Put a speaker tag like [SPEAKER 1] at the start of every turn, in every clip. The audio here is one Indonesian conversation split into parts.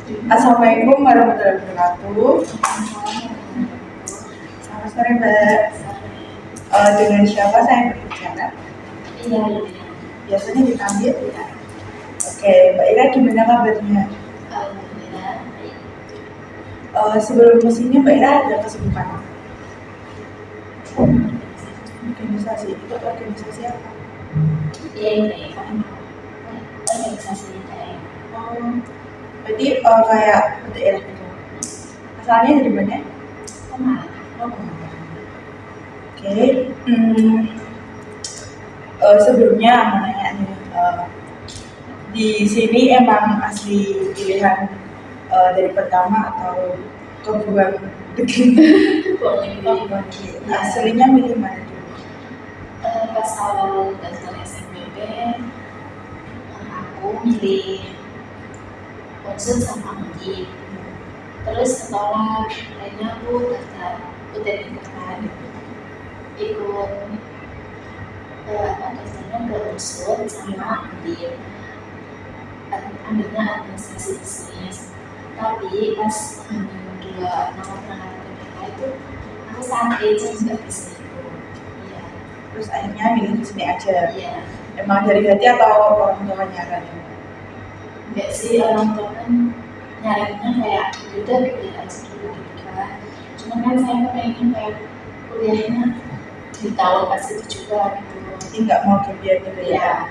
[SPEAKER 1] Assalamualaikum warahmatullahi wabarakatuh. Selamat sore Mbak. Dengan siapa saya berbicara?
[SPEAKER 2] Iya.
[SPEAKER 1] Biasanya dipanggil ya. Oke, Mbak Ira gimana kabarnya?
[SPEAKER 2] Alhamdulillah.
[SPEAKER 1] Sebelum kesini Mbak Ira ada kesibukan? Organisasi itu organisasi apa?
[SPEAKER 2] Iya ini kan organisasi kayak.
[SPEAKER 1] Berarti kayak daerah gitu. Asalnya dari mana?
[SPEAKER 2] Pemalang.
[SPEAKER 1] Oke. Sebelumnya mau nanya nih, di sini emang asli pilihan dari pertama atau kebuang aslinya milih mana dulu?
[SPEAKER 2] Pas awal daftar SNBP, aku milih Unsur sama Undip. Terus setelah lainnya aku daftar UTBK kan, ikut daftarnya ke Unsur sama Undip. Ambilnya administrasi bisnis. Tapi pas dua nomor berangkat UTBK itu aku saat agent nggak bisa itu. Iya.
[SPEAKER 1] Terus akhirnya milih di sini aja.
[SPEAKER 2] Iya.
[SPEAKER 1] Emang dari hati atau orang tua nyaranin?
[SPEAKER 2] Enggak sih, orang tua kan nyaraninnya kayak udah kuliah aja dulu gitu kan. Cuma kan saya pengen kayak kuliahnya di tahun pas itu juga gitu.
[SPEAKER 1] Jadi nggak mau kebiar gitu
[SPEAKER 2] ya.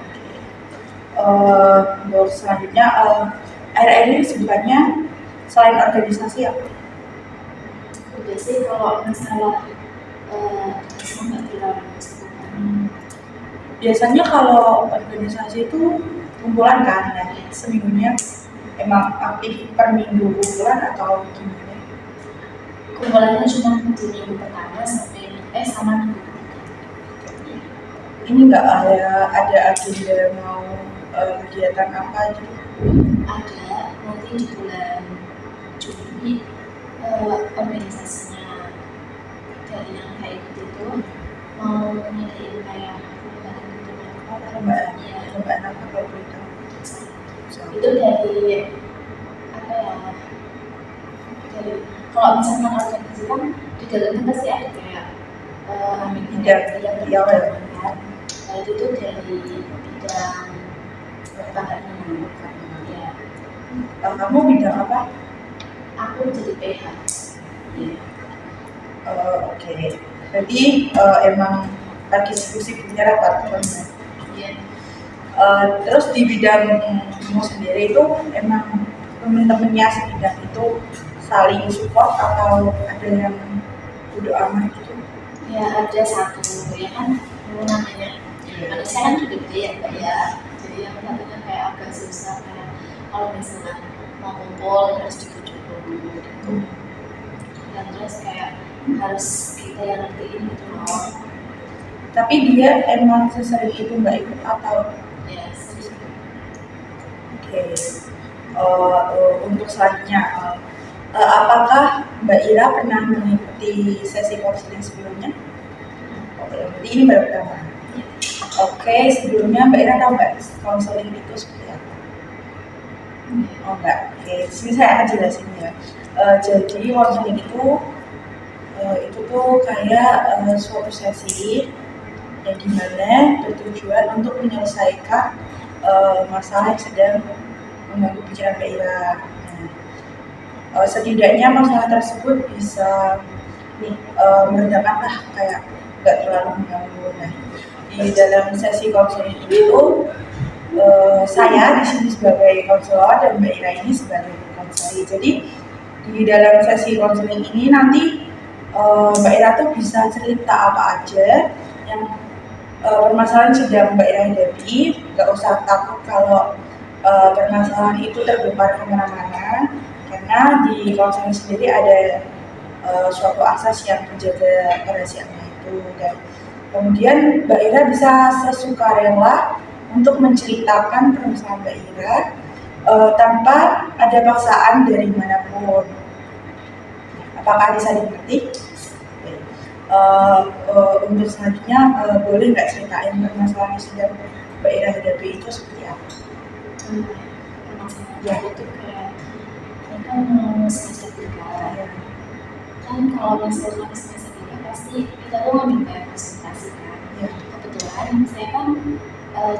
[SPEAKER 1] Untuk selanjutnya, akhir-akhir ini kesibukannya selain organisasi apa?
[SPEAKER 2] Udah sih kalau masalah nggak bilang kesibukan.
[SPEAKER 1] Biasanya kalau organisasi itu kumpulan kan, ya seminggunya emang aktif per minggu kumpulan atau gimana?
[SPEAKER 2] Kumpulannya cuma di minggu pertama sampai sama minggu ketiga.
[SPEAKER 1] Ini nggak ada agenda mau kegiatan apa gitu?
[SPEAKER 2] Ada, nanti di bulan Juni organisasinya dari yang kayak gitu mau ngadain kayak
[SPEAKER 1] perlombaan apa kalau boleh tahu?
[SPEAKER 2] Itu dari apa ya, dari kalau misalnya organisasi kan di dalamnya pasti ada kayak
[SPEAKER 1] bidang
[SPEAKER 2] kan. Nah itu tuh dari bidang pertanian. Ya.
[SPEAKER 1] Kamu bidang apa?
[SPEAKER 2] Aku jadi PH. Ya.
[SPEAKER 1] Oke. Berarti emang lagi sibuk-sibuknya rapat kan?
[SPEAKER 2] Iya.
[SPEAKER 1] Terus di bidangmu sendiri itu emang temen-temennya sebidang itu saling support atau ada yang bodo amat gitu?
[SPEAKER 2] Ya ada satu ya kan namanya manusia kan juga gede ya Mbak ya. Jadi yang satunya kayak agak susah kayak kalau misalnya mau kumpul harus dituju dulu gitu. Dan terus kayak harus kita yang ngertiin gitu loh.
[SPEAKER 1] Tapi dia emang sesering itu nggak ikut atau?
[SPEAKER 2] Ya.
[SPEAKER 1] Oke. Untuk selanjutnya, apakah Mbak Ira pernah mengikuti sesi konseling sebelumnya? Jadi ini baru pertama. Oke, sebelumnya Mbak Ira tahu nggak konseling itu seperti apa? Oh enggak. Oke, di sini saya akan jelasin ya. Jadi konseling itu tuh kayak suatu sesi yang dimana bertujuan untuk menyelesaikan masalah yang sedang mengganggu pikiran Mbak Ira. Setidaknya masalah tersebut bisa meredakan lah, kayak nggak terlalu mengganggu. Nah, di dalam sesi konseling ini tuh saya di sini sebagai konselor dan Mbak Ira ini sebagai konselor. Jadi di dalam sesi konseling ini nanti Mbak Ira tuh bisa cerita apa aja yang permasalahan sedang Mbak Ira hadapi. Nggak usah takut kalau permasalahan itu terbuka kemana-mana, karena di konseling sendiri ada suatu asas yang menjaga kerahasiaannya itu. Dan kemudian Mbak Ira bisa sesukarela untuk menceritakan permasalahan Mbak Ira tanpa ada paksaan dari manapun. Apakah bisa dimengerti? Untuk selanjutnya boleh nggak ceritain permasalahan yang sedang Mbak Ira hadapi itu seperti apa?
[SPEAKER 2] Permasalahan itu kayak ini kan mau semester 3.
[SPEAKER 1] Ya.
[SPEAKER 2] Kan kalau misalkan semester 3 pasti kita tuh ngambil kayak presentasi kan.
[SPEAKER 1] Ya.
[SPEAKER 2] Kebetulan saya kan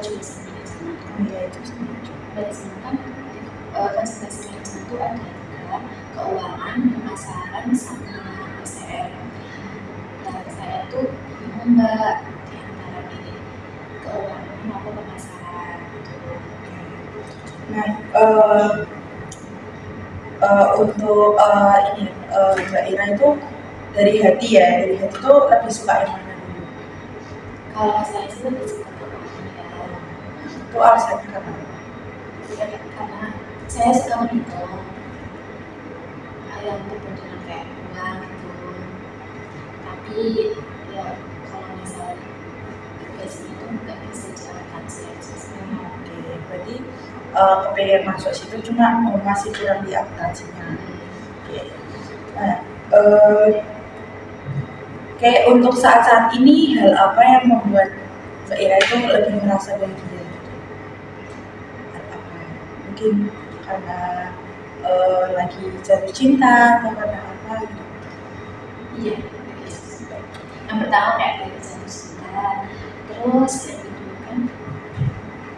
[SPEAKER 2] jurusan manajemen.
[SPEAKER 1] Iya itu setuju.
[SPEAKER 2] Manajemen kan konsentrasi manajemen itu ada 3, keuangan, pemasaran, sama STM. Nah, saya tuh bingung mbak di antara ini keuangan maupun pemasaran gitu.
[SPEAKER 1] Nah, untuk ini Mbak Ira itu dari hati itu lebih suka yang mana dulu?
[SPEAKER 2] Kalau saya sih lebih suka keuangan ya.
[SPEAKER 1] Itu alasannya kenapa?
[SPEAKER 2] Ya, karena saya suka menghitung yang berhubungan kayak uang gitu. Tapi ya kalau misalnya tugas itu nggak bisa diarahkan saya.
[SPEAKER 1] Oke, berarti kepengen masuk situ cuma masih kurang di akuntansinya. Oke. Nah, kayak untuk saat-saat ini hal apa yang membuat Mbak Ira itu lebih merasa bahagia? Hal apa? Mungkin karena lagi jatuh cinta atau karena apa gitu?
[SPEAKER 2] Iya. Yang pertama kayak dari jatuh cinta, terus yang kedua kan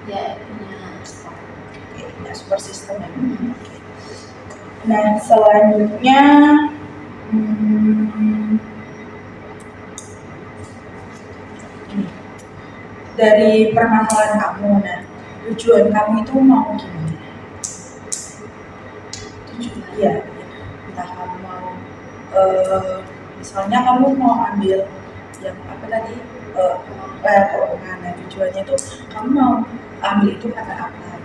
[SPEAKER 2] ya punya support.
[SPEAKER 1] Oke, punya support system ya. Oke. Nah, selanjutnya ini dari permasalahan kamu, nah tujuan kamu itu mau gimana?
[SPEAKER 2] Tujuan
[SPEAKER 1] Iya, entah kamu mau misalnya kamu mau ambil yang apa tadi keuangan, nah tujuannya itu kamu mau ambil itu karena apa?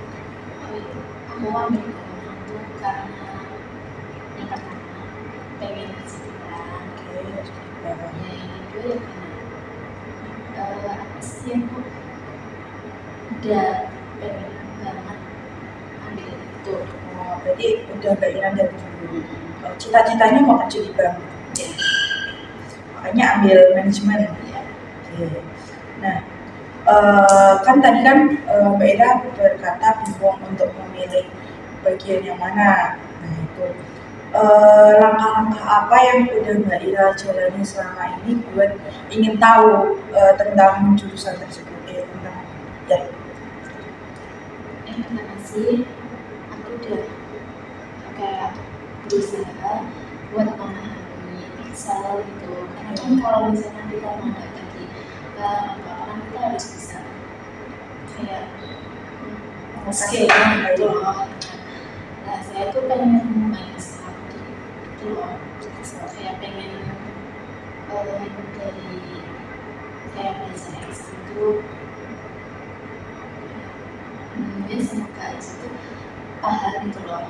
[SPEAKER 2] aku ambil keuangan itu karena yang pertama pengen kesepian.
[SPEAKER 1] Oke,
[SPEAKER 2] Ya, yang kedua ya karena apa sih aku udah pengen banget ambil itu.
[SPEAKER 1] oh, berarti udah Mbak Ira dari dulu. Cita-citanya mau kerja di bank,
[SPEAKER 2] Ya,
[SPEAKER 1] makanya ambil manajemen.
[SPEAKER 2] ya.
[SPEAKER 1] Oke. Nah, kan tadi kan Mbak Ira berkata bingung untuk memilih bagian yang mana. Nah itu langkah-langkah apa yang udah Mbak Ira jalani selama ini buat ingin tahu tentang jurusan tersebut, tentang ya.
[SPEAKER 2] Yang pertama sih aku udah kayak berusaha buat memahami Excel gitu. Karena kan kalau misalnya kita mau daftar di bank atau apa kan kita harus bisa kayak skillnya gitu loh. Nah saya tuh pengen main Excel gitu loh. Saya pengen dari kayak belajar Excel itu mungkin semoga itu paham gitu loh.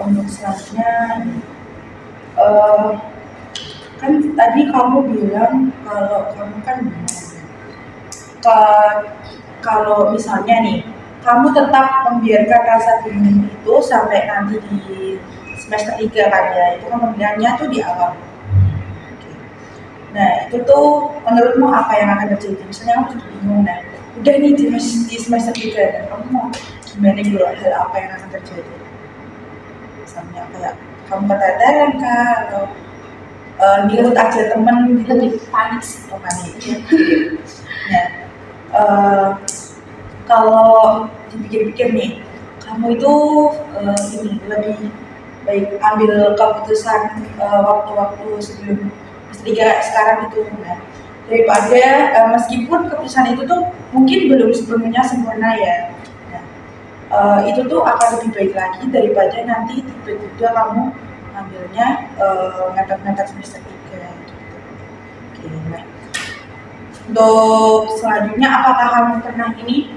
[SPEAKER 1] Untuk selanjutnya kan tadi kamu bilang kalau kamu kan kalau misalnya nih kamu tetap membiarkan rasa bingung itu sampai nanti di semester 3 kan ya, itu kan pemilihannya tuh di awal. Oke. Nah itu tuh menurutmu apa yang akan terjadi? Misalnya kamu sudah bingung, nah udah nih di semester 3 dan kamu mau gimana gitu, hal apa yang akan terjadi? Misalnya kayak kamu keteteran kah atau ngikut aja temen gitu?
[SPEAKER 2] Lebih panik sih.
[SPEAKER 1] Oh, panik. Nah kalau dipikir-pikir nih, kamu itu ini lebih baik ambil keputusan waktu-waktu sebelum S3 sekarang itu, nah, daripada meskipun keputusan itu tuh mungkin belum sepenuhnya sempurna ya. Nah, itu tuh akan lebih baik lagi daripada nanti tiba-tiba kamu ambilnya mepet-mepet semester 3 gitu. Oke, nah. Untuk selanjutnya, apakah kamu pernah ini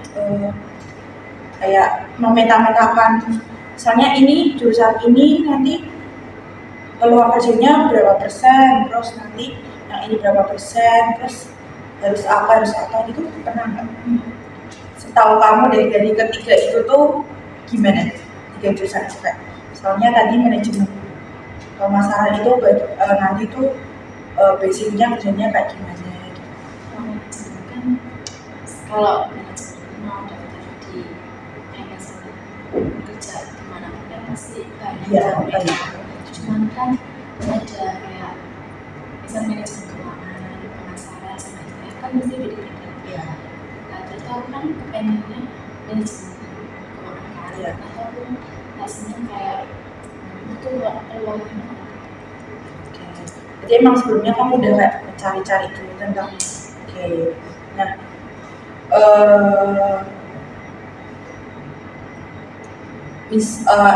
[SPEAKER 1] kayak memeta-metakan, misalnya ini jurusan ini nanti peluang kerjanya berapa persen, terus nanti yang ini berapa persen, terus harus apa gitu, pernah nggak? Setahu kamu dari ketiga itu tuh gimana? 3 jurusan itu kayak misalnya tadi manajemen pemasaran itu nanti tuh basicnya kerjanya kayak gimana?
[SPEAKER 2] Kan kalau manajemen mau daftar di jadi pengen senang kerja dimanapun kan pasti banyak
[SPEAKER 1] Iya,
[SPEAKER 2] capek.
[SPEAKER 1] baik.
[SPEAKER 2] Cuman kan ada kayak misal manajemen keuangan, pemasaran sama SDM kan mesti beda-beda.
[SPEAKER 1] Iya.
[SPEAKER 2] Nah terus aku kan kepengennya manajemen keuangan kan.
[SPEAKER 1] Iya.
[SPEAKER 2] Nah aku rasanya kayak itu peluangnya.
[SPEAKER 1] Oke. Jadi emang sebelumnya kamu udah kayak cari-cari dulu tentang. Oke. Nah,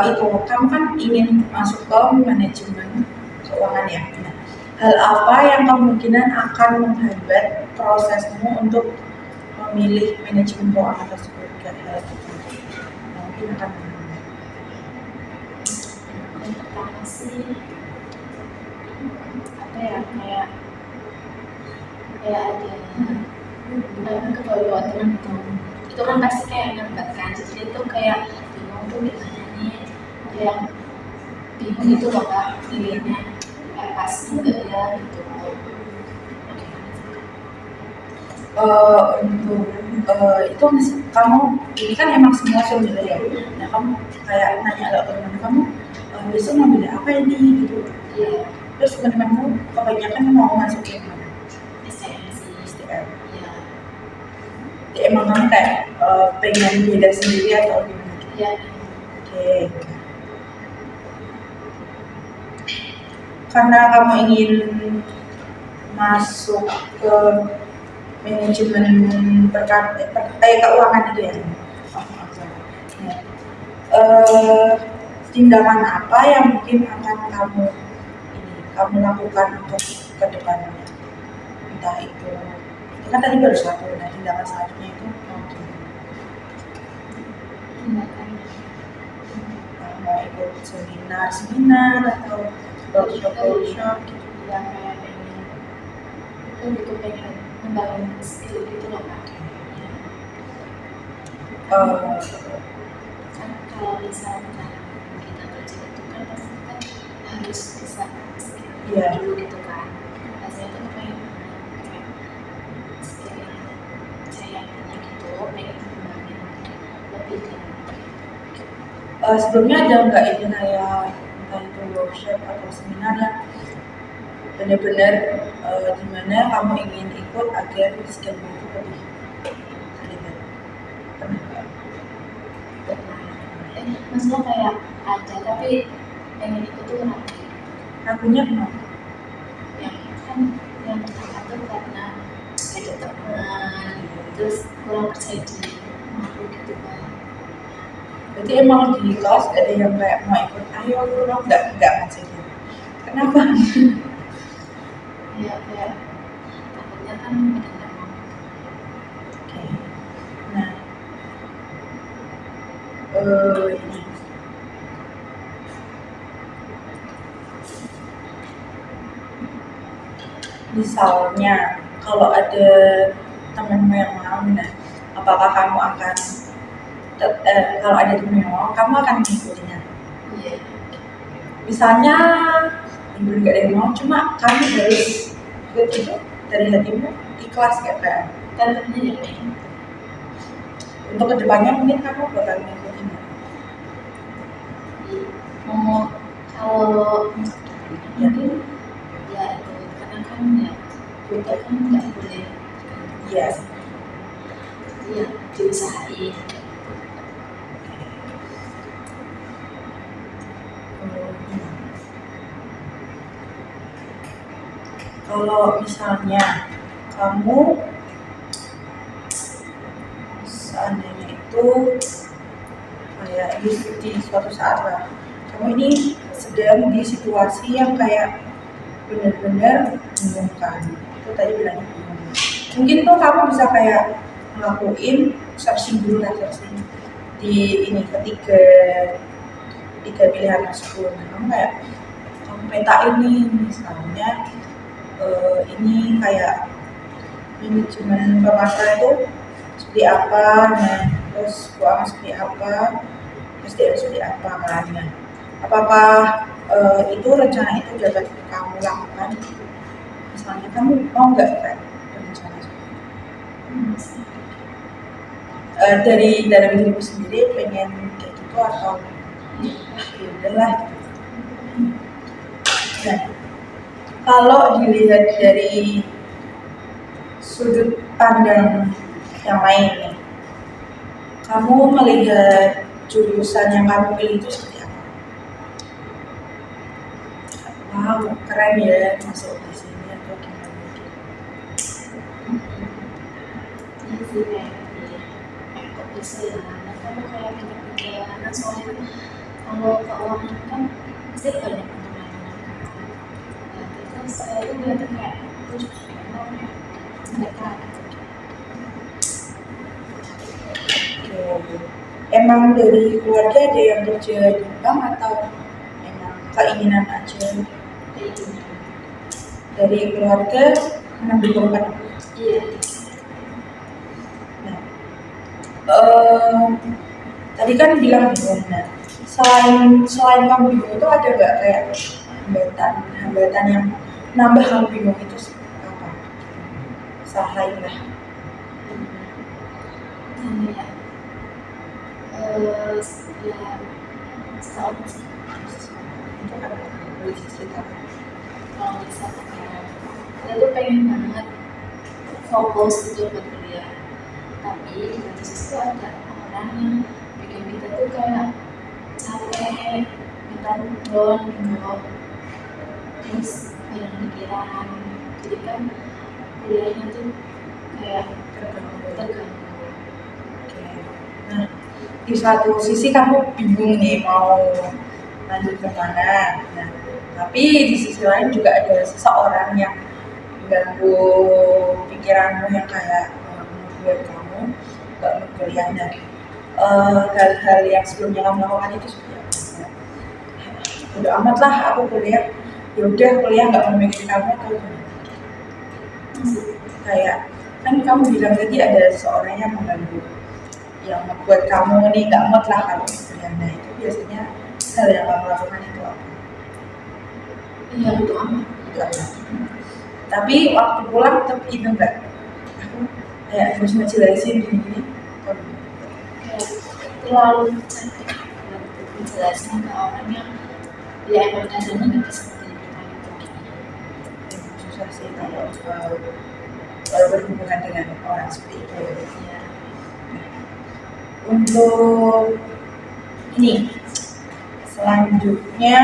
[SPEAKER 1] itu kamu kan ingin masuk ke manajemen keuangan ya. Nah, hal apa yang kemungkinan akan menghambat prosesmu untuk memilih manajemen keuangan tersebut? Kayak hal itu mungkin akan menghambat.
[SPEAKER 2] Yang pertama sih apa ya kayak ada kebawa teman itu kan pasti kayak ngebat kan, jadi itu kayak bingung tuh gimana nih, ada yang bingung gitu loh kak, pilihnya kayak pas enggak ya gitu.
[SPEAKER 1] Itu kamu ini kan emang semua sebenarnya ya. Nah kamu kayak nanya ke teman kamu besok mau beda apa ini gitu.
[SPEAKER 2] Iya.
[SPEAKER 1] Terus teman-temanmu kebanyakan mau masuk ke mana?
[SPEAKER 2] STM sih.
[SPEAKER 1] STM.
[SPEAKER 2] Iya.
[SPEAKER 1] Jadi emang kamu kayak pengen beda sendiri atau gimana?
[SPEAKER 2] Iya.
[SPEAKER 1] Oke. Karena kamu ingin masuk ke manajemen keuangan itu ya. Tindakan apa yang mungkin akan kamu lakukan untuk ke depannya? Entah itu kan tadi baru satu, nah tindakan selanjutnya itu mau ikut seminar atau workshop gitu.
[SPEAKER 2] Yang kayak pengen itu pengen membangun skill gitu loh kak. Kan kalau misalnya kita kerja itu kan pasti kan harus bisa skill dulu gitu kan. Rasanya tuh pengen kayak skill yang saya punya gitu, pengen kembangin lebih dan
[SPEAKER 1] sebelumnya ada nggak ini kayak entah itu workshop atau seminar yang benar-benar dimana kamu ingin ikut agar skillmu itu lebih terlibat? Pernah nggak?
[SPEAKER 2] maksudnya kayak ada tapi pengen ikut tuh
[SPEAKER 1] Ragunya kenapa?
[SPEAKER 2] yang kan yang pertama tuh karena ada teman terus kurang percaya diri aku gitu kan.
[SPEAKER 1] Berarti emang di kelas ada yang kayak mau ikut, ayo lu nggak macam gitu. Kenapa?
[SPEAKER 2] Ya kayak takutnya kan ada mau.
[SPEAKER 1] Oke. Nah, ini misalnya kalau ada temenmu yang mau, nah apakah kamu akan kalau ada temen yang mau, kamu akan mengikutinya?
[SPEAKER 2] Iya.
[SPEAKER 1] Misalnya belum nggak ada yang mau, cuma kamu harus ikut itu dari hatimu ikhlas kayak
[SPEAKER 2] Kan temennya ya pengen.
[SPEAKER 1] untuk kedepannya mungkin kamu bakal mengikutin.
[SPEAKER 2] Mau kalau mungkin ya itu karena kan ya kita kan nggak boleh
[SPEAKER 1] Iya.
[SPEAKER 2] ya diusahain.
[SPEAKER 1] Kalau misalnya kamu seandainya itu kayak di suatu saat lah, kamu ini sedang di situasi yang kayak benar-benar membingungkan, itu tadi bilangnya bingung. Mungkin tuh kamu bisa kayak ngelakuin searching dulu lah, searching di ini ketiga pilihan tersebut. Kamu kayak kamu petain nih, misalnya ini kayak manajemen pemasaran itu seperti apa, nah terus keuangan seperti apa, SDM seperti apa kan. Nah, apakah itu rencana itu dapat kamu lakukan? Misalnya kamu mau nggak kayak rencana seperti itu? dari dalam dirimu sendiri pengen kayak gitu atau ya udahlah gitu. Nah, kalau dilihat dari sudut pandang yang lain nih, kamu melihat jurusan yang kamu pilih itu seperti apa? Wow, keren ya masuk di sini atau gimana gitu.
[SPEAKER 2] Iya sih kayak kok bisa ya, karena kamu kayak pintar-pintar karena soalnya kalau keuangan kan pasti banyak teman-teman. Nah, terus saya tuh ngeliatnya kayak aku juga pengen mereka.
[SPEAKER 1] Oke. Emang dari keluarga ada yang kerja di bank atau emang keinginan aja?
[SPEAKER 2] Kayak gitu.
[SPEAKER 1] Dari keluarga mendukung kan?
[SPEAKER 2] Iya.
[SPEAKER 1] Nah, tadi kan bilang bingung. Nah, selain kamu bingung itu ada nggak kayak hambatan yang nambah kamu bingung itu seperti apa? Salah lain lah.
[SPEAKER 2] Namanya ya setahun sih
[SPEAKER 1] Itu kan boleh cerita.
[SPEAKER 2] kalau misalnya kayak kita tuh pengen banget fokus gitu buat kuliah, tapi di satu sisi tuh ada orang yang bikin kita tuh kayak capek, minta down gitu, terus banyak pikiran, jadi kan kuliahnya tuh kayak terganggu.
[SPEAKER 1] Oke. Nah, di satu sisi kamu bingung nih mau lanjut ke mana. Nah, tapi di sisi lain juga ada seseorang yang mengganggu pikiranmu yang kayak membuat kamu gak mau kuliah. Nah, hal-hal yang sebelumnya kamu lakukan itu seperti apa? Udah amat lah aku kuliah. Ya udah kuliah nggak mau mikirin kamu atau gimana? Kayak kan kamu bilang tadi ada seseorang yang mengganggu, yang membuat kamu nih nggak mood lah kalau kuliah. Nah itu biasanya hal yang kamu lakukan itu apa?
[SPEAKER 2] Iya itu amat.
[SPEAKER 1] Itu apa? Tapi waktu pulang tetap itu enggak? Aku kayak harus ngejelasin gini-gini.
[SPEAKER 2] Kayak terlalu cantik buat menjelaskan ke orang yang ya emang dasarnya nggak bisa seperti kita gitu.
[SPEAKER 1] Susah sih kalau berhubungan dengan orang seperti itu.
[SPEAKER 2] Ya.
[SPEAKER 1] Untuk ini selanjutnya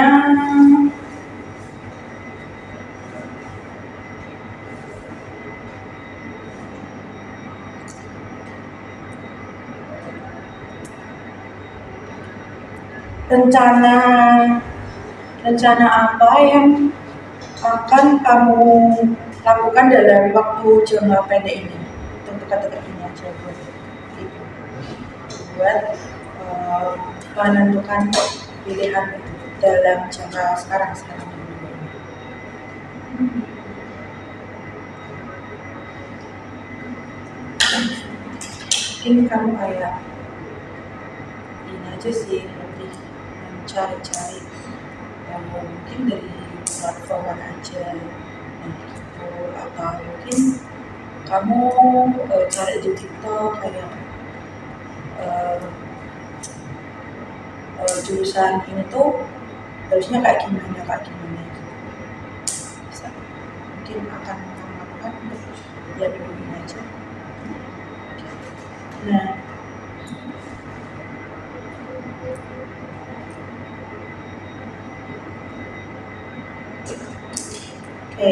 [SPEAKER 1] rencana apa yang akan kamu lakukan dalam waktu jangka pendek ini? Untuk dekat-dekat ini aja buat itu, buat menentukan pilihan itu dalam jangka sekarang ini. Mungkin kamu kayak ini aja sih, lebih mencari-cari mungkin dari platform aja gitu, atau mungkin kamu cari di TikTok kayak jurusan ini tuh harusnya kayak gimana gitu. Bisa mungkin akan kamu lakukan untuk ya dulu aja. Nah, oke,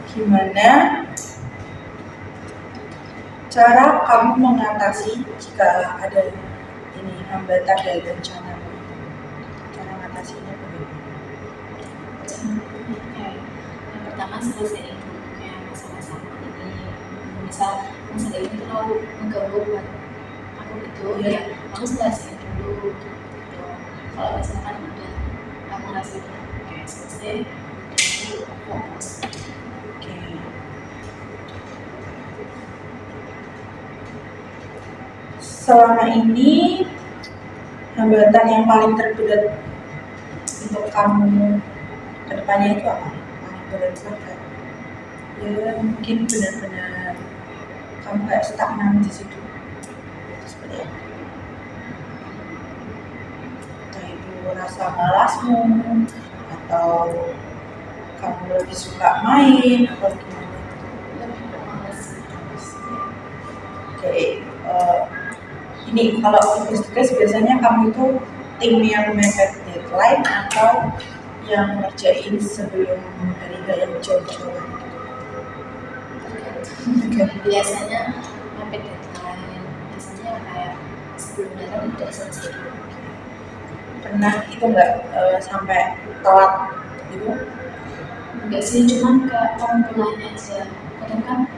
[SPEAKER 1] gimana cara kamu mengatasi jika ada ini hambatan dari rencana? Cara mengatasinya bagaimana?
[SPEAKER 2] Kayak yang pertama selesaiin dulu kayak masalah ini, misal masalah ini terlalu mengganggu buat aku gitu, ya kamu selesaiin dulu gitu. Kalau misalkan udah kamu ngerasa kayak selesai, jadi fokus.
[SPEAKER 1] Oke. Selama ini hambatan yang paling terberat untuk kamu kedepannya itu apa? Paling berat banget ya mungkin benar-benar kamu kayak stagnan di situ. rasa malasmu atau kamu lebih suka main atau gimana?
[SPEAKER 2] lebih ke males.
[SPEAKER 1] Oke, ini kalau tugas-tugas biasanya kamu itu tim yang mepet deadline atau yang ngerjain sebelum hari raya jauh-jauh? Oke.
[SPEAKER 2] Biasanya mepet deadline, biasanya kayak sebelum deadline udah selesai dulu.
[SPEAKER 1] Pernah itu nggak sampai telat gitu?
[SPEAKER 2] Enggak sih, cuman kayak pengumpulannya aja kadang kan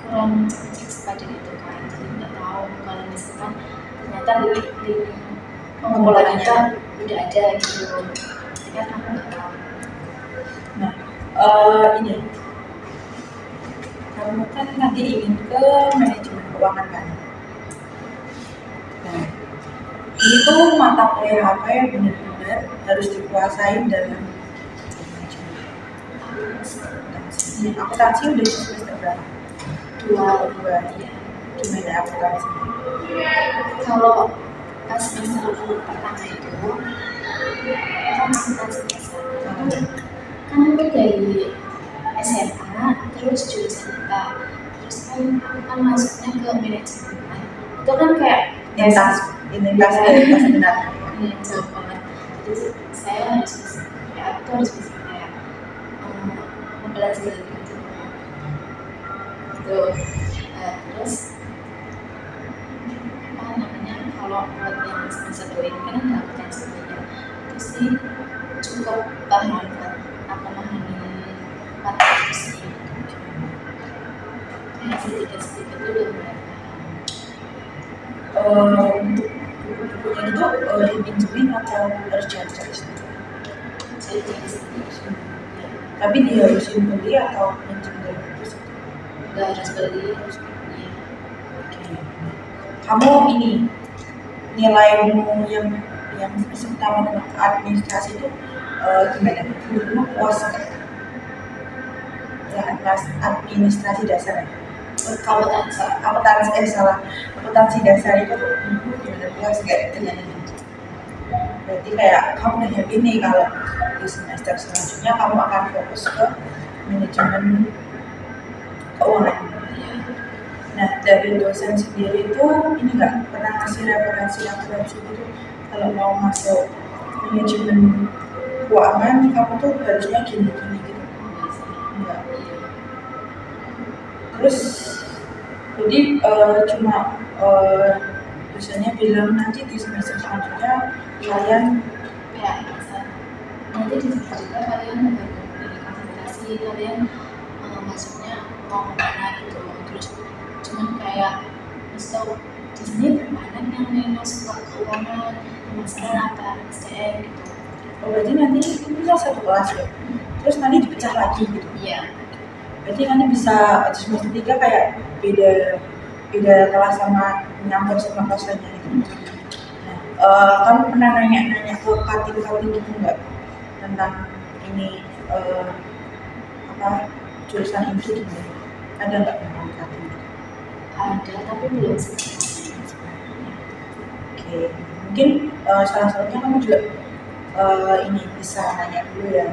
[SPEAKER 2] kurang cek pada itu kan, jadi nggak tahu kalau misalkan ternyata di pengumpulan itu udah ada gitu, jadi kan aku nggak tahu.
[SPEAKER 1] Nah, ini kamu kan nanti ingin ke manajemen keuangan kan? Nah, ini tuh mata kuliah apa yang benar-benar harus dikuasain dalam manajemen? Akuntansi udah di semester berapa?
[SPEAKER 2] Dua.
[SPEAKER 1] Ya. Gimana akuntansi?
[SPEAKER 2] Kalau pas semester pertama itu kan akuntansi dasar kan aku dari SMA terus jurusan IPA, terus kan aku kan masuknya ke manajemen kan, itu kan kayak
[SPEAKER 1] Identitas benar.
[SPEAKER 2] jauh banget, jadi saya harus bisa kayak aku tuh harus bisa kayak mempelajari gitu. Terus apa namanya, kalau buat yang semester ini kan ada akuntansi ya, terus sih cukup paham kan, aku memahami kata itu sih, kayak sedikit-sedikit dulu mulai paham.
[SPEAKER 1] Untuk buku-bukunya itu dipinjemin atau harus cari-cari sendiri?
[SPEAKER 2] Jadi sedikit ya,
[SPEAKER 1] Tapi diharusin beli atau pinjam dari perpus?
[SPEAKER 2] nggak harus beli, harus beli.
[SPEAKER 1] Oke. Kamu ini nilaimu yang pertama tentang administrasi itu gimana? Menurutmu puas nggak? Ya, administrasi dasar ya? Akuntansi dasar itu gimana, puas nggak dengan ini? Berarti kayak kamu udah yakin nih kalau di semester selanjutnya kamu akan fokus ke manajemen keuangan. Nah, dari dosen sendiri itu ini nggak pernah ngasih referensi gitu kalau mau masuk manajemen keuangan kamu tuh harusnya gini gitu. Enggak. Terus jadi cuma dosennya bilang nanti di semester selanjutnya kalian
[SPEAKER 2] Kayak nanti di situ juga kalian dari konsentrasi kalian masuknya mau kemana gitu, terus cuman kayak misal di sini banyak yang memang suka keuangan, masalah apa SDM gitu.
[SPEAKER 1] berarti nanti itu bisa satu kelas ya, terus nanti dipecah lagi gitu.
[SPEAKER 2] Iya.
[SPEAKER 1] Berarti nanti bisa di semester 3 kayak beda kelas sama nyampur sama kelas lainnya gitu. Nah, kamu pernah nanya ke kating gitu nggak tentang ini jurusan ini gimana? Ada nggak pernah kating?
[SPEAKER 2] Ada tapi belum sih.
[SPEAKER 1] Oke, mungkin salah satunya kamu juga ini bisa nanya dulu ya,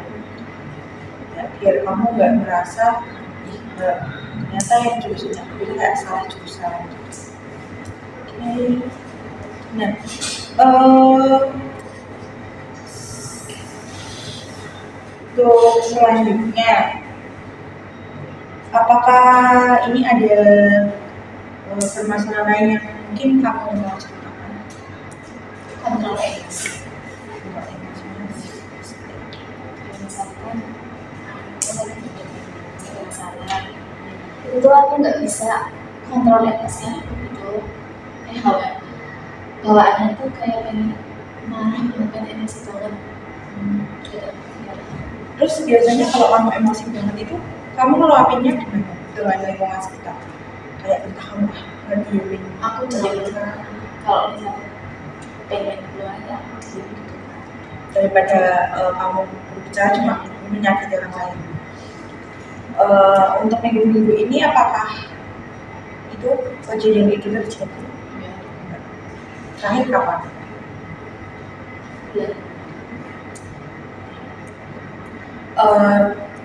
[SPEAKER 1] biar kamu nggak merasa ternyata yang jurusannya aku ini kayak salah jurusan. Oke. Nah, untuk selanjutnya, apakah ini ada permasalahan lain yang mungkin kamu mau ceritakan?
[SPEAKER 2] Kontrol emosi. Misalkan aku lagi ada masalah, itu tuh aku nggak bisa kontrol emosi aku gitu, bawaannya tuh kayak pengen marah, pengen emosi banget gitu.
[SPEAKER 1] Terus biasanya kalau kamu emosi banget itu kamu ngeluapinnya gimana dengan lingkungan sekitar? Kayak entah kamu ngediemin
[SPEAKER 2] Aku diam, kalau misalnya pengen keluar ya aku diam gitu.
[SPEAKER 1] daripada kamu berbicara cuma menyakiti orang lain. Untuk minggu-minggu ini apakah itu kejadian itu terjadi?
[SPEAKER 2] Ya,
[SPEAKER 1] Terakhir kapan?
[SPEAKER 2] bulan
[SPEAKER 1] Eh,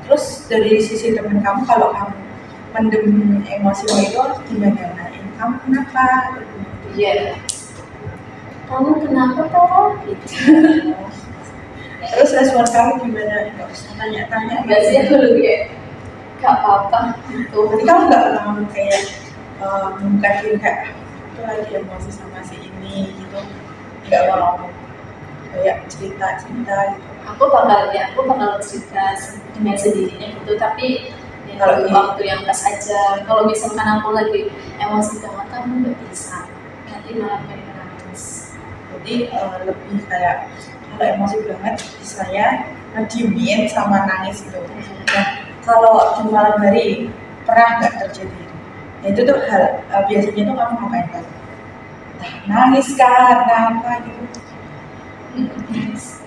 [SPEAKER 1] terus dari sisi teman kamu, kalau kamu mendem emosimu itu gimana? Nah, kamu kenapa?
[SPEAKER 2] Iya, kamu kenapa toh gitu.
[SPEAKER 1] Terus respon kamu gimana? Nggak usah tanya-tanya.
[SPEAKER 2] Enggak sih, aku lebih kayak gak apa-apa gitu.
[SPEAKER 1] Jadi kamu nggak mau kayak membuka diri kayak itu lagi emosi sama si ini gitu, nggak mau kayak cerita-cerita gitu.
[SPEAKER 2] Aku bakal cerita dengan sendirinya gitu, tapi ya,
[SPEAKER 1] Kalau di-
[SPEAKER 2] waktu yang pas aja. Kalau misalkan aku lagi emosi banget, kamu nggak bisa, nanti malah pengen nangis.
[SPEAKER 1] Jadi lebih kayak kalau emosi banget bisanya ngediemin sama nangis gitu. Nah, kalau di malam hari pernah nggak terjadi? Ya, itu tuh hal biasanya tuh kamu ngapain kan? Entah nangis kah, apa gitu.
[SPEAKER 2] Nangis.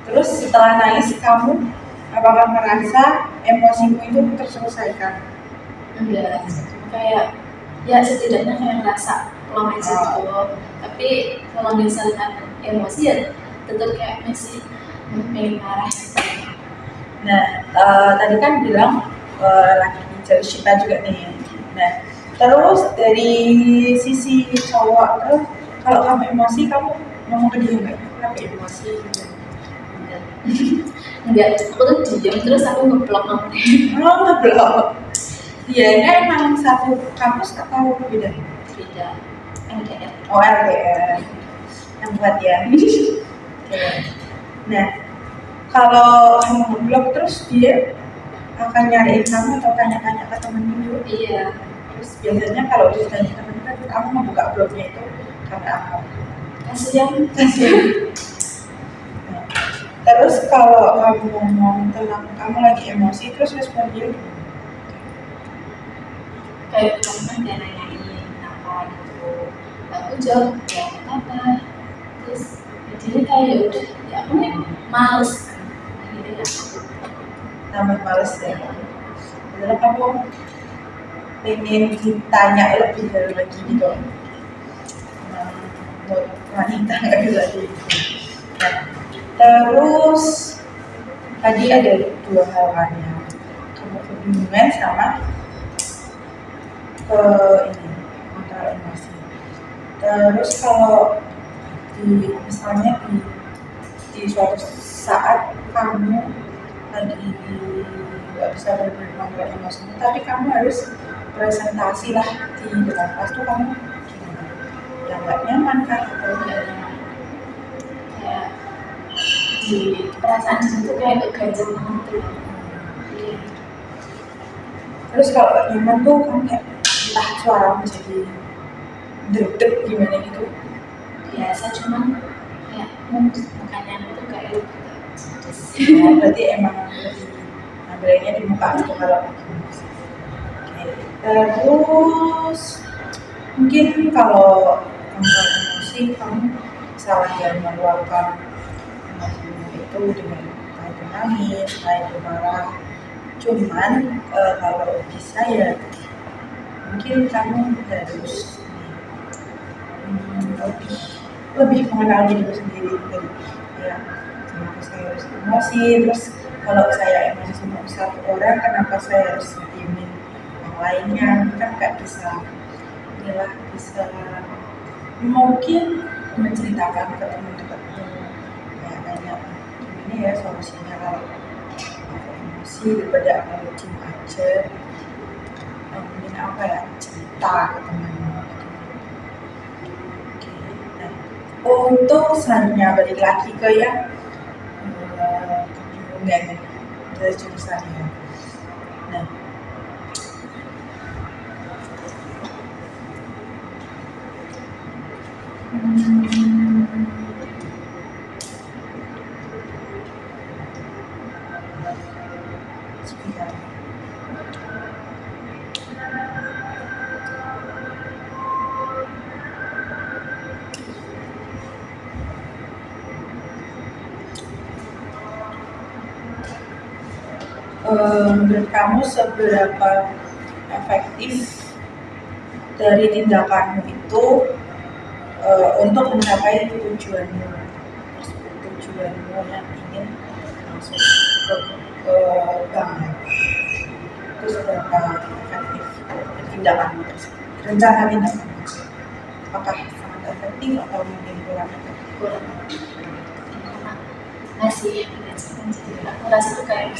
[SPEAKER 1] Terus setelah nangis kamu apakah merasa emosimu itu terselesaikan?
[SPEAKER 2] Enggak, kayak ya setidaknya kayak ngerasa plong aja gitu. Tapi kalau misalkan emosi ya tetap kayak masih pengen marah gitu.
[SPEAKER 1] Nah, tadi kan bilang lagi cari cinta juga nih. Nah, terus dari sisi cowok, terus kalau kamu emosi, kamu ngomong ke dia nggak? Kenapa emosi gitu?
[SPEAKER 2] Enggak, aku tuh diam terus aku ngeblok nomornya.
[SPEAKER 1] Oh, ngeblok. Dianya emang satu kampus atau beda?
[SPEAKER 2] Beda LDR.
[SPEAKER 1] Oh, LDR. Yang buat ya. Oke. Nah, kalau kamu ngeblok terus dia akan nyariin kamu atau tanya-tanya ke temenmu juga?
[SPEAKER 2] Iya,
[SPEAKER 1] Terus biasanya kalau ditanya temen kan kamu membuka blognya itu karena apa?
[SPEAKER 2] kasihan.
[SPEAKER 1] Nah, terus kalau kamu ngomong tentang kamu lagi emosi terus respon dia gimana?
[SPEAKER 2] Kayak kamu kan dia nanyain kenapa gitu, aku jawab ya nggak apa, terus jadi kayak ya udah ya aku nih males gitu ya.
[SPEAKER 1] Tambah males ya. Padahal kamu pengen ditanya lebih dari lagi gitu. Nah, buat wanita nggak bisa gitu. Nah, terus tadi ada dua hal kan ya. Kamu kebingungan sama ke ini kontrol emosi. Terus kalau misalnya di suatu saat kamu lagi nggak bisa mengontrol emosimu, tapi kamu harus presentasi lah di depan kelas tuh kamu gimana? Yang nggak nyaman kan atau
[SPEAKER 2] Enggak nyaman, kayak di perasaan di situ kayak keganjel banget tuh. Iya.
[SPEAKER 1] terus kalau nggak nyaman tuh kamu kayak entah suaramu jadi deg-deg gimana gitu.
[SPEAKER 2] Biasa cuman kayak makanya itu kayak lu
[SPEAKER 1] Oh, berarti emang lebih ngambilnya di muka gitu kalau lagi emosi. Oke. Terus mungkin kalau kontrol emosi kamu salah yang meluapkan emosimu itu dengan entah itu nangis, entah itu marah. Cuman kalau bisa ya mungkin kamu harus lebih lebih mengenal dirimu sendiri dari ya kenapa saya harus emosi, terus kalau saya emosi sama satu orang kenapa saya harus diemin yang lainnya, kan nggak bisa inilah bisa mungkin menceritakan ke teman dekatmu kayak nanya gimana ya solusinya kalau aku emosi daripada aku diem aja. Mungkin apa ya cerita ke temanmu. Oke, nah untuk selanjutnya balik lagi ke yang kebingungan dari jurusannya. Nah, sebentar. Menurut kamu seberapa efektif dari tindakanmu itu untuk mencapai tujuanmu yang ingin masuk? cukup banget. Itu seberapa efektif tindakan tersebut, rencana tindakan, apakah sangat efektif atau mungkin kurang efektif?
[SPEAKER 2] kurang karena masih belajar jadi aku rasa tuh kayak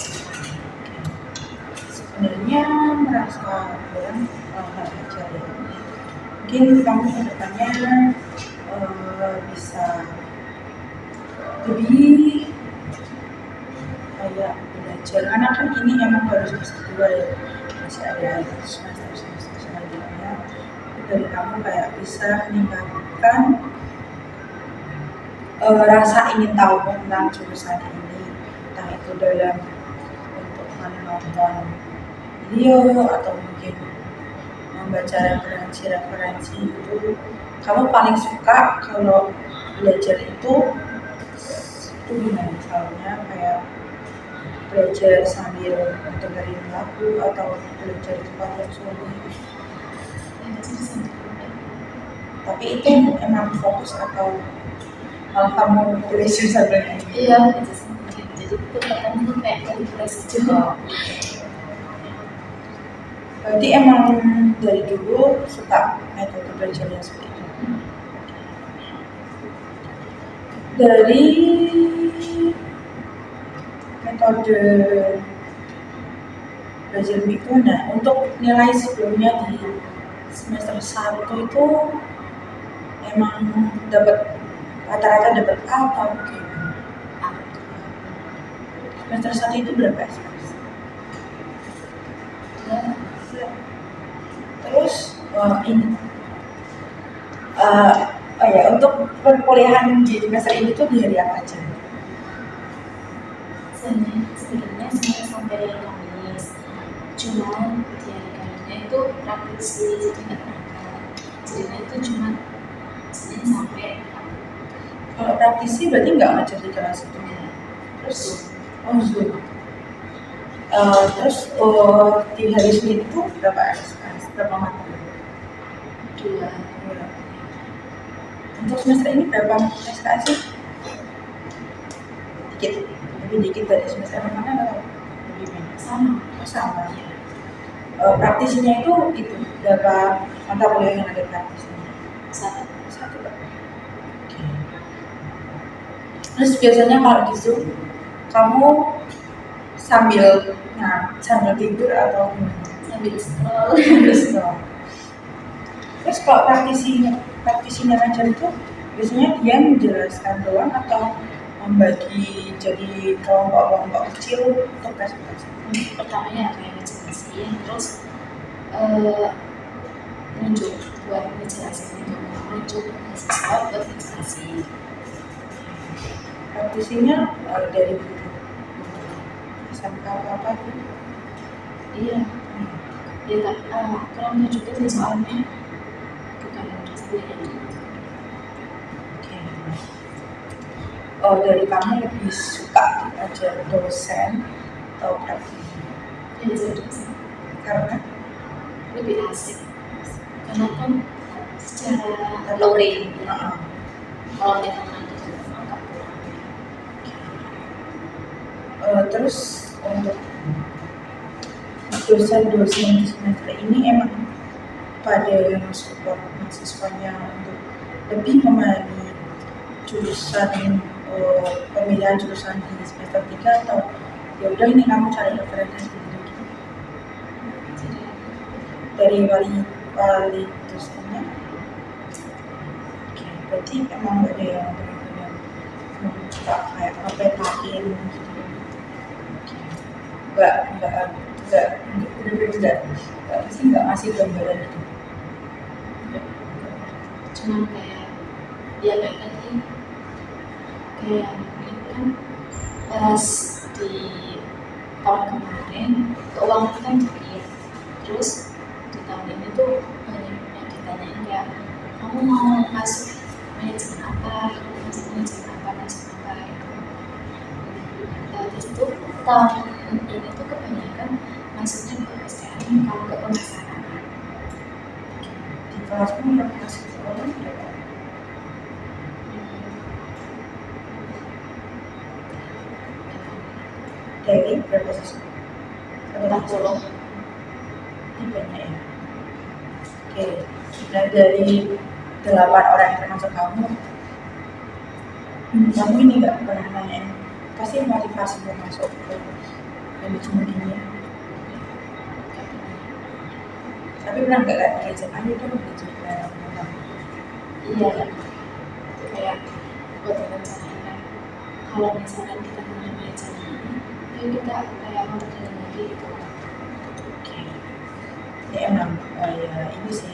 [SPEAKER 1] Sebenarnya merasa kurang hal aja ya. Mungkin kamu kedepannya bisa lebih kayak belajar, karena kan ini emang baru semester 2 ya, masih ada semester selanjutnya. Dari kamu kayak bisa meningkatkan rasa ingin tahu tentang jurusan ini, entah itu dalam bentuk menonton video atau mungkin membaca referensi itu. Kamu paling suka kalau belajar itu gimana? Misalnya kayak belajar sambil dengerin lagu atau belajar di tempat yang sunyi. Tapi itu emang fokus atau malah kamu belajar sambil nyanyi?
[SPEAKER 2] iya belajar sendiri jadi kegiatannya tuh kayak refresh gitu.
[SPEAKER 1] Berarti emang dari dulu suka metode belajar yang seperti itu. Dari metode belajar itu, nah untuk nilai sebelumnya di semester 1 itu emang dapat rata-rata dapat A atau gimana? Semester 1 itu berapa SKS? Terus ini untuk perkuliahan di semester ini tuh di hari apa aja?
[SPEAKER 2] Sebenarnya Senin sampai Kamis, cuman di hari Kamisnya itu praktisi jadi nggak berangkat. Jadinya itu cuma Senin sampai Kamis.
[SPEAKER 1] Kalau praktisi berarti nggak ngajar di kelas itu. Terus Zoom. Terus di hari Senin itu berapa SKS? Berapa mata?
[SPEAKER 2] 2.
[SPEAKER 1] Untuk semester ini berapa SKS sih? Dikit, lebih dikit dari semester kemarin atau lebih banyak? Sama. Praktisinya itu berapa mata kuliah yang ada praktisinya? Satu. Oke. Terus biasanya kalau di Zoom kamu sambil tidur atau
[SPEAKER 2] Sambil scroll.
[SPEAKER 1] Terus kalau praktisinya ngajar itu biasanya dia menjelaskan doang atau membagi jadi kelompok-kelompok kecil untuk presentasi?
[SPEAKER 2] Pertamanya kayak ngejelasin, terus nunjuk buat ngejelasin itu, nunjuk mahasiswa buat ngejelasin.
[SPEAKER 1] Praktisinya dari SMK apa tuh?
[SPEAKER 2] Iya. Ya kurang juga sih soalnya bukan sendiri.
[SPEAKER 1] Oke. Dari kamu lebih suka diajar dosen atau praktisi?
[SPEAKER 2] Diajar dosen.
[SPEAKER 1] Karena
[SPEAKER 2] lebih asik. Karena kan secara luring. Kalau kita nanti mangkap.
[SPEAKER 1] Terus untuk dosen-dosen di semester ini emang pada support mahasiswanya untuk lebih memahami jurusan pemilihan jurusan di semester 3 atau ya udah ini kamu cari referensi gitu dari wali dosennya? Oke, berarti emang gak ada yang benar-benar suka kayak ngepetain gitu. Nggak ngasih gambaran itu.
[SPEAKER 2] Cuman kayak dia kayak tadi kayak ini kan pas di tahun kemarin keuangan kan dikit, terus di tahun ini tuh banyak yang ditanyain kayak kamu mau masuk manajemen apa gitu. Di situ tahun ini tuh kebanyakan masuknya ke STM kalau ke pemasaran.
[SPEAKER 1] Di kelasmu yang masih sekolah berapa? dari berapa siswa?
[SPEAKER 2] 40.
[SPEAKER 1] Ini banyak ya. Oke, nah dari 8 orang yang termasuk kamu ini nggak pernah nanyain pasti motivasi mau masuk ke manajemen ini, tapi pernah nggak kayak diajak ayo dong belajar orang?
[SPEAKER 2] Iya, kayak buat rencanain kan kalau misalkan kita menerima acara ini, ayo kita kayak memperdalam lagi gitu.
[SPEAKER 1] Oke. Ya emang ya ini sih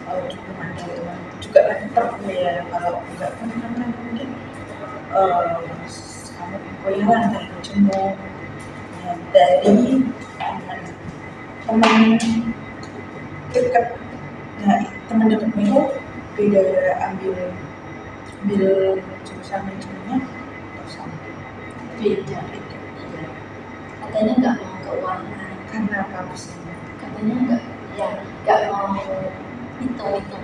[SPEAKER 1] dukungan dari teman juga kan perlu ya, kalau nggak kan mungkin kamu goyangan dari cemu ya, dari teman dekat. Nah teman dekatmu itu beda ambil jurusan manajemennya atau sama?
[SPEAKER 2] Beda. Iya. Katanya nggak mau keuangan.
[SPEAKER 1] Karena apa sih?
[SPEAKER 2] Katanya nggak mau hitung-hitung.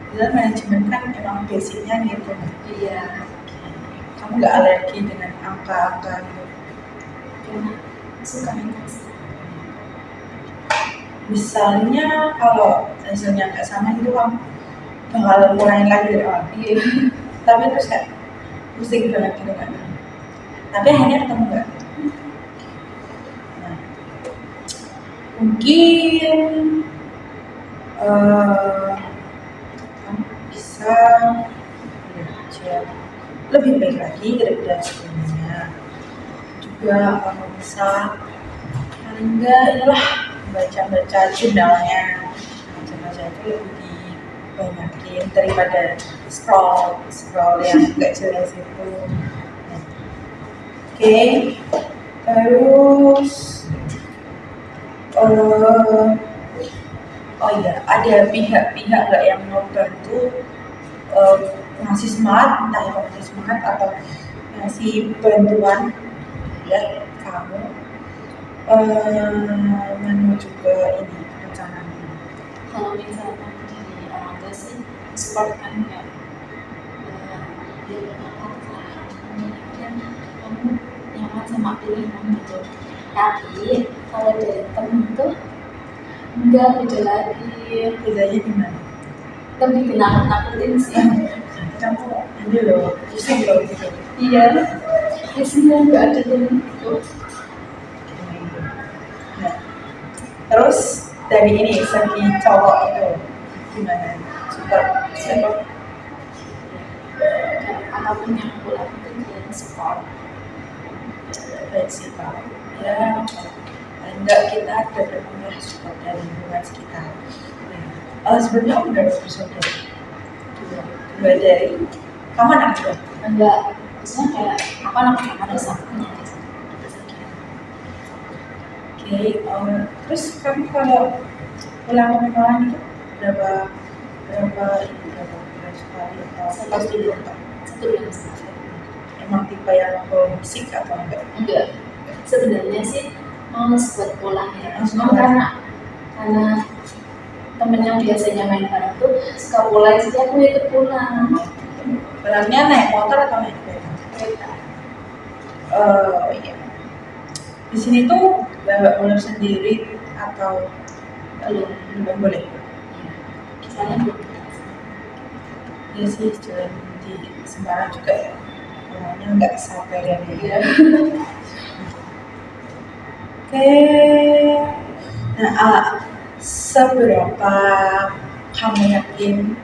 [SPEAKER 1] Bilang manajemen kan emang basicnya gitu.
[SPEAKER 2] Iya.
[SPEAKER 1] Kamu nggak alergi dengan angka-angka gitu?
[SPEAKER 2] Karena suka interaksi.
[SPEAKER 1] Misalnya kalau hasilnya nggak sama gitu kamu bakal mulai lagi dari awal.
[SPEAKER 2] Iya.
[SPEAKER 1] Tapi terus kayak pusing banget gitu kan. Tapi akhirnya ketemu nggak? Nah, mungkin kamu bisa belajar lebih baik lagi daripada sebelumnya. Juga kamu bisa paling enggak inilah baca jurnalnya, baca itu lebih dibanyakin daripada scroll yang nggak jelas itu. Oke. Terus oh iya, ada pihak-pihak nggak yang mau bantu ngasih semangat, entah itu ngasih semangat atau ngasih bantuan ya kamu menuju ke ini rencana ini?
[SPEAKER 2] Kalau misalkan dari orang tua sih support kan kayak dia berkata kamu nyaman sama pilihan gitu. Tapi kalau dari temen tuh enggak, beda lagi.
[SPEAKER 1] Bedanya gimana?
[SPEAKER 2] Lebih nakut-nakutin sih.
[SPEAKER 1] Kamu ini loh, pusing loh gitu.
[SPEAKER 2] Iya, isinya nggak ada temen gitu.
[SPEAKER 1] Nah, terus dari ini segi cowok itu gimana? Support.
[SPEAKER 2] Apapun yang aku lakukan dia support.
[SPEAKER 1] Baik sih Pak. Ya, enggak kita dapat punya support dari lingkungan sekitar. Sebenarnya aku udah bersaudara. Dua dari kamu anak dua?
[SPEAKER 2] Enggak, maksudnya kayak apa namanya ada satunya.
[SPEAKER 1] Oke, terus kamu kalau pulang ke Malang itu berapa bulan sekali atau pasti belum?
[SPEAKER 2] 1 bulan sekali.
[SPEAKER 1] Emang tipe yang homesick atau enggak?
[SPEAKER 2] Enggak, sebenarnya sih males buat pulang ya. Cuma
[SPEAKER 1] Males.
[SPEAKER 2] karena temen yang biasanya main bareng tuh suka pulang, jadi aku ikut pulang.
[SPEAKER 1] Pulangnya naik motor atau naik kereta?
[SPEAKER 2] Kereta.
[SPEAKER 1] Iya. Di sini tuh bawa motor sendiri atau belum boleh?
[SPEAKER 2] Misalnya belum.
[SPEAKER 1] Iya sih, jalan di Semarang juga ya. Pulangnya nggak sampai dari
[SPEAKER 2] Iya.
[SPEAKER 1] Oke. Nah, seberapa kamu yakin ini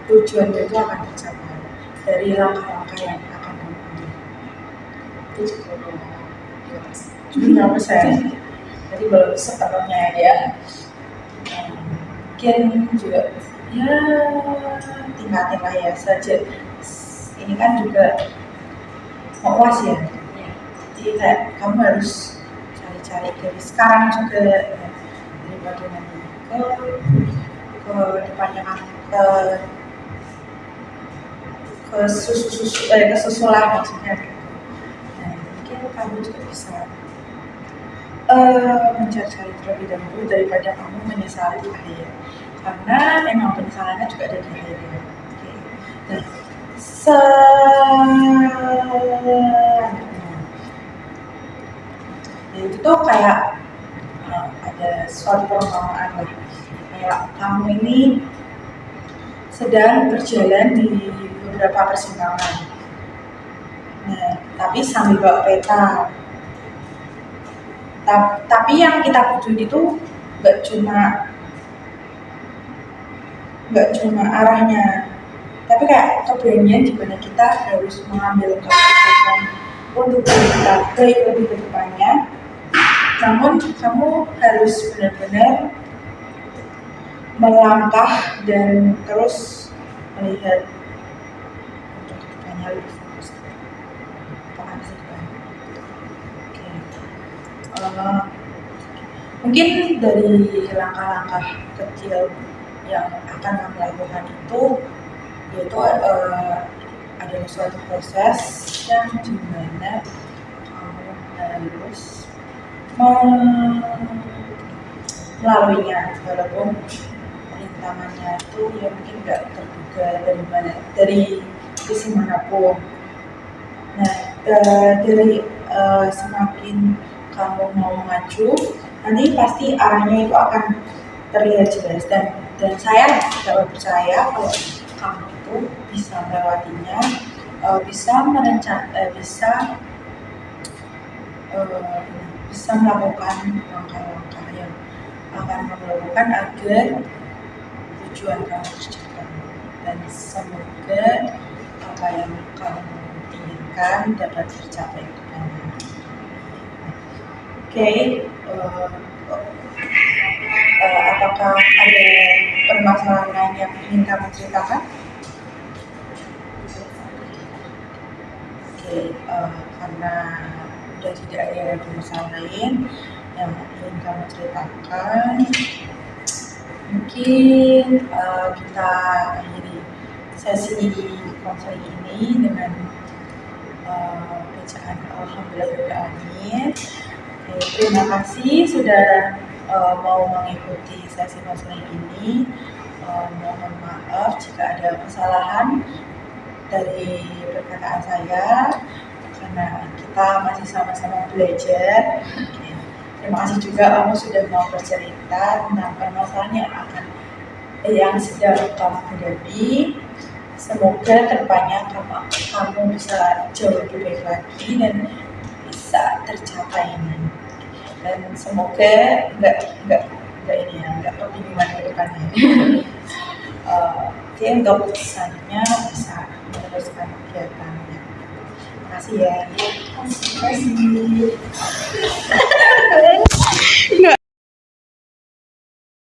[SPEAKER 1] tujuan itu akan tercapai dari langkah-langkah yang akan kamu ambil? 72%. Jadi belum sepenuhnya ya. Mungkin juga ya tingkatin lah ya saja. Ini kan juga mau uas ya. Jadi kayak kamu harus cari-cari dari sekarang juga ya, daripada nanti ke depannya kamu ke susulan maksudnya. Nah, mungkin kamu juga bisa mencari-cari terlebih dahulu daripada kamu menyesali di akhir, karena emang penyesalannya juga ada di akhir ya. Oke. Nah, selanjutnya itu tuh kayak ada suatu perumpamaan lah, kayak kamu ini sedang berjalan di beberapa persimpangan. Nah, tapi sambil bawa peta. Tapi yang kita butuhin itu nggak cuma arahnya, tapi kayak keberanian di mana kita harus mengambil keputusan untuk kita baik lebih ke depannya. Namun kamu harus benar-benar melangkah dan terus melihat untuk kedepannya lebih fokus. Apakah bisa dibantu? Oke. Mungkin dari langkah-langkah kecil yang akan kamu lakukan itu, yaitu ada suatu proses yang dimana kamu harus melaluinya, walaupun rintangannya itu ya mungkin nggak terduga dari sisi manapun. Nah, dari semakin kamu mau maju, nanti pasti arahnya itu akan terlihat jelas, dan saya dapat percaya kalau kamu itu bisa melewatinya, bisa melakukan langkah-langkah yang akan kamu lakukan agar tujuan kamu tercapai, dan semoga apa yang kamu inginkan dapat tercapai kedepannya. Oke, apakah ada permasalahan lain yang ingin kamu ceritakan? Oke, karena sudah tidak ada permasalahan lain yang ingin kamu ceritakan, mungkin kita akhiri sesi konseling ini dengan bacaan Alhamdulillahirrahmanirrahim. Terima kasih sudah mau mengikuti sesi konseling ini. Mohon maaf jika ada kesalahan dari perkataan saya, karena kita masih sama-sama belajar. Terima kasih juga kamu sudah mau bercerita tentang permasalahan yang sedang kamu hadapi. Semoga kedepannya kamu bisa jauh lebih baik lagi dan bisa tercapai ini. Dan semoga nggak kebingungan ke depannya. Oke, untuk selanjutnya bisa meneruskan kegiatannya. Terima kasih ya.
[SPEAKER 2] Terima kasih.